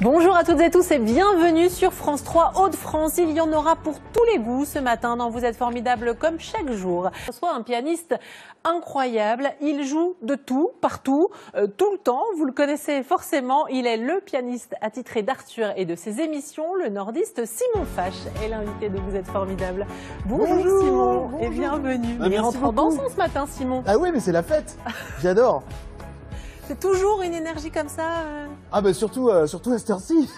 Bonjour à toutes et tous et bienvenue sur France 3 Hauts-de-France. Il y en aura pour tous les goûts ce matin dans Vous êtes formidable comme chaque jour. Soit un pianiste incroyable, il joue de tout, partout, tout le temps. Vous le connaissez forcément, il est le pianiste attitré d'Arthur et de ses émissions, le nordiste Simon Fache est l'invité de Vous êtes formidable. Bonjour Simon et bienvenue. Il rentre en dansant ce matin Simon. Ah oui mais c'est la fête, j'adore. C'est toujours une énergie comme ça Ah bah surtout à cette heure-ci.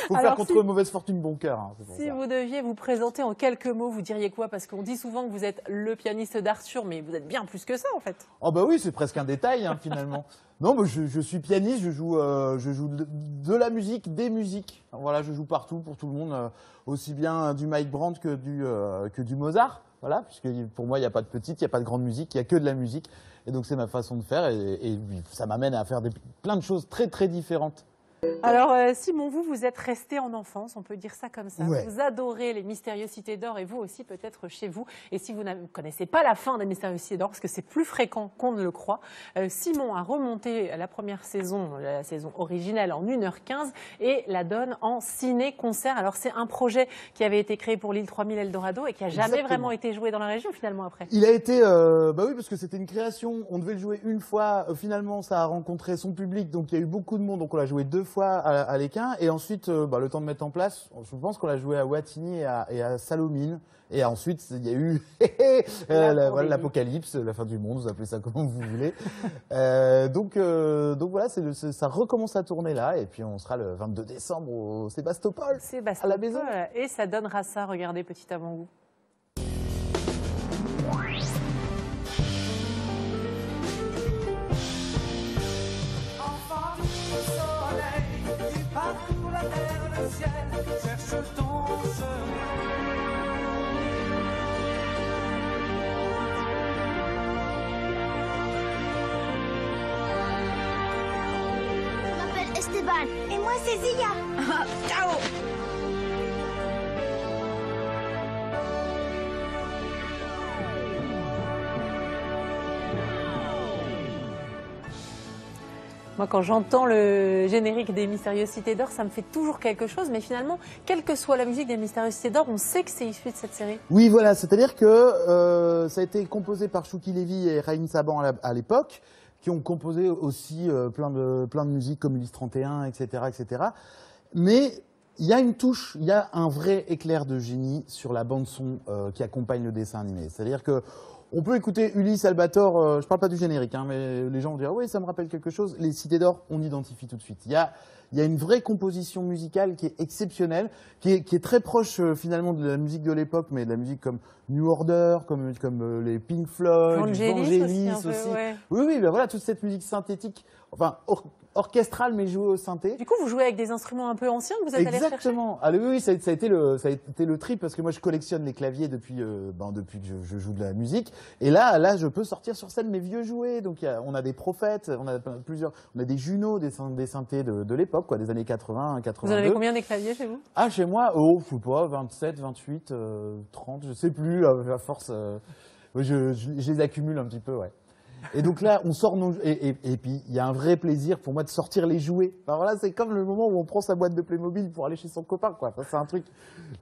Faut faire contre mauvaise fortune bon cœur. Hein, si vous deviez vous présenter en quelques mots, vous diriez quoi? Parce qu'on dit souvent que vous êtes le pianiste d'Arthur, mais vous êtes bien plus que ça en fait. Oh bah oui, c'est presque un détail hein, finalement. Non, mais je suis pianiste, je joue de la musique, des musiques. Voilà, je joue partout pour tout le monde, aussi bien du Mike Brandt que du Mozart. Voilà, puisque pour moi, il n'y a pas de petite, il n'y a pas de grande musique, il n'y a que de la musique. Et donc, c'est ma façon de faire et ça m'amène à faire plein de choses très, très différentes. Alors Simon, vous êtes resté en enfance, on peut dire ça comme ça. Ouais. Vous adorez les Mystérieuses Cités d'Or et vous aussi peut-être chez vous. Et si vous ne connaissez pas la fin des Mystérieuses Cités d'Or, parce que c'est plus fréquent qu'on ne le croit, Simon a remonté la première saison, la saison originelle en 1h15 et la donne en ciné-concert. Alors c'est un projet qui avait été créé pour l'île 3000 Eldorado et qui n'a jamais vraiment été joué dans la région finalement après. Il a été, bah oui, parce que c'était une création, on devait le jouer une fois, finalement ça a rencontré son public, donc il y a eu beaucoup de monde, donc on l'a joué 2 fois à l'Équin, et ensuite, le temps de mettre en place, je pense qu'on l'a joué à Wattignies et à Salomine, et ensuite il y a eu l'apocalypse, la fin du monde, vous appelez ça comme vous voulez. Donc voilà, ça recommence à tourner là, et puis on sera le 22 décembre au Sébastopol, à la maison. Et ça donnera ça, regardez, petit avant-goût. Esteban, et moi c'est Zia. Ciao. Moi, quand j'entends le générique des Mystérieuses Cités d'Or, ça me fait toujours quelque chose. Mais finalement, quelle que soit la musique des Mystérieuses Cités d'Or, on sait que c'est issu de cette série. Oui, voilà. C'est-à-dire que ça a été composé par Chouki Lévy et Raïm Saban à l'époque, qui ont composé aussi plein de musiques comme Ulysse 31, etc., etc. Mais il y a une touche, il y a un vrai éclair de génie sur la bande-son qui accompagne le dessin animé. C'est-à-dire que on peut écouter Ulysse, Albator, je parle pas du générique, hein, mais les gens vont dire oui, ça me rappelle quelque chose. Les Cités d'Or, on identifie tout de suite. Il y a une vraie composition musicale qui est exceptionnelle, qui est très proche finalement de la musique de l'époque, mais de la musique comme New Order, comme les Pink Floyd, Vangelis aussi. Ouais. Oui, ben voilà, toute cette musique synthétique, enfin orchestrale mais jouée au synthé. Du coup, vous jouez avec des instruments un peu anciens que vous êtes allé chercher. Exactement. Ah, oui, ça a été le trip parce que moi je collectionne les claviers depuis que je joue de la musique. Et là, je peux sortir sur scène mes vieux jouets. Donc on a des Prophètes, on a des Juno, des synthés de l'époque, quoi, des années 80, 82. Vous en avez combien des claviers chez vous? Ah, chez moi, je sais pas, 27, 28, 30, je sais plus, à force. Je les accumule un petit peu, ouais. Et donc là, on sort nos... Et puis, il y a un vrai plaisir pour moi de sortir les jouets. Alors là, c'est comme le moment où on prend sa boîte de Playmobil pour aller chez son copain, quoi. Enfin, c'est un truc...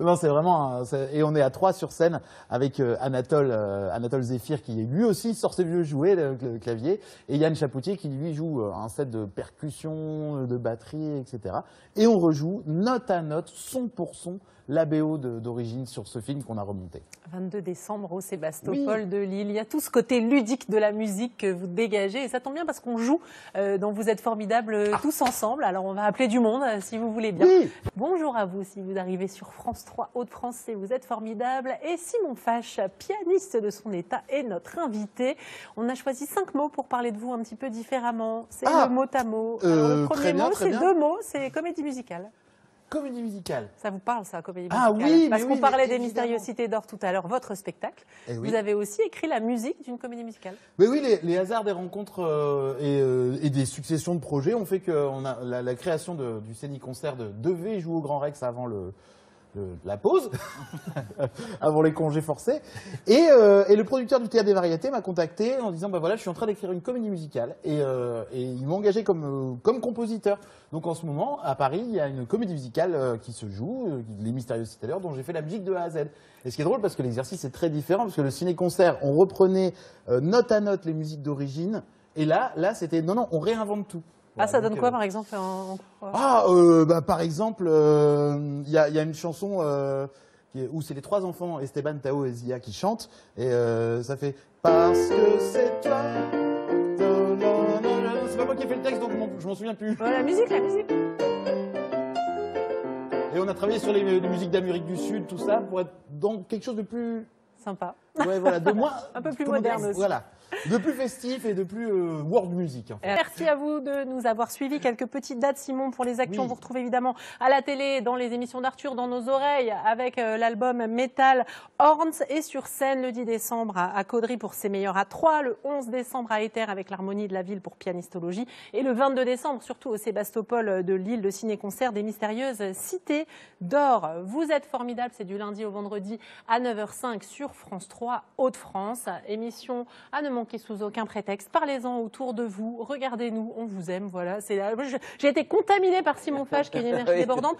Non, c'est vraiment... Et on est à 3 sur scène avec Anatole Zéphir qui, lui aussi, sort ses vieux jouets, le clavier. Et Yann Chapoutier qui, lui, joue un set de percussions, de batterie, etc. Et on rejoue, note à note, son pour son, la BO d'origine sur ce film qu'on a remonté. 22 décembre au Sébastopol de Lille. Il y a tout ce côté ludique de la musique que vous dégagez. Et ça tombe bien parce qu'on joue dans Vous êtes formidables tous ensemble. Alors on va appeler du monde si vous voulez bien. Oui. Bonjour à vous si vous arrivez sur France 3 Hauts-de-France et Vous êtes formidables. Et Simon Fache, pianiste de son état, est notre invité. On a choisi 5 mots pour parler de vous un petit peu différemment. C'est le mot à mot. Alors, le premier mot, c'est 2 mots, c'est comédie musicale. Comédie musicale. Ça vous parle, ça, comédie musicale? Ah oui, parce qu'on parlait des évidemment. Mystérieuses Cités d'Or tout à l'heure, votre spectacle. Vous avez aussi écrit la musique d'une comédie musicale. Mais oui, les hasards des rencontres et des successions de projets ont fait que la création du Scénic Concert devait jouer au Grand Rex avant la pause, avant les congés forcés. Et le producteur du Théâtre des Variétés m'a contacté en disant, bah voilà, je suis en train d'écrire une comédie musicale. Et ils m'ont engagé comme compositeur. Donc en ce moment, à Paris, il y a une comédie musicale qui se joue, Les Mystérieux Citadins, dont j'ai fait la musique de A à Z. Et ce qui est drôle, parce que l'exercice est très différent, parce que le ciné-concert, on reprenait note à note les musiques d'origine. Et là c'était, non, on réinvente tout. Voilà, ça donne quoi, par exemple Par exemple, il y a une chanson où c'est les 3 enfants, Esteban, Tao et Zia, qui chantent. Et ça fait « Parce que c'est toi ». C'est pas moi qui ai fait le texte, donc je m'en souviens plus. La musique. Et on a travaillé sur les musiques d'Amérique du Sud, tout ça, pour être dans quelque chose de plus... Sympa. Ouais, voilà, de moins... Un peu plus moderne aussi. Voilà. De plus festif et de plus world music. En fait. Merci à vous de nous avoir suivis. Quelques petites dates, Simon, pour les actions. Oui. Vous retrouvez évidemment à la télé, dans les émissions d'Arthur, dans nos oreilles, avec l'album Metal Horns, et sur scène le 10 décembre à Caudry pour C'est meilleur à 3, le 11 décembre à Éther avec l'Harmonie de la Ville pour Pianistologie, et le 22 décembre surtout au Sébastopol de Lille, le ciné-concert des Mystérieuses Cités d'Or. Vous êtes formidables, c'est du lundi au vendredi à 9h05 sur France 3 Hauts-de-France. Émission à ne manquer sous aucun prétexte. Parlez-en autour de vous, regardez-nous, on vous aime. Voilà, j'ai été contaminée par Simon Fage qui a une énergie débordante.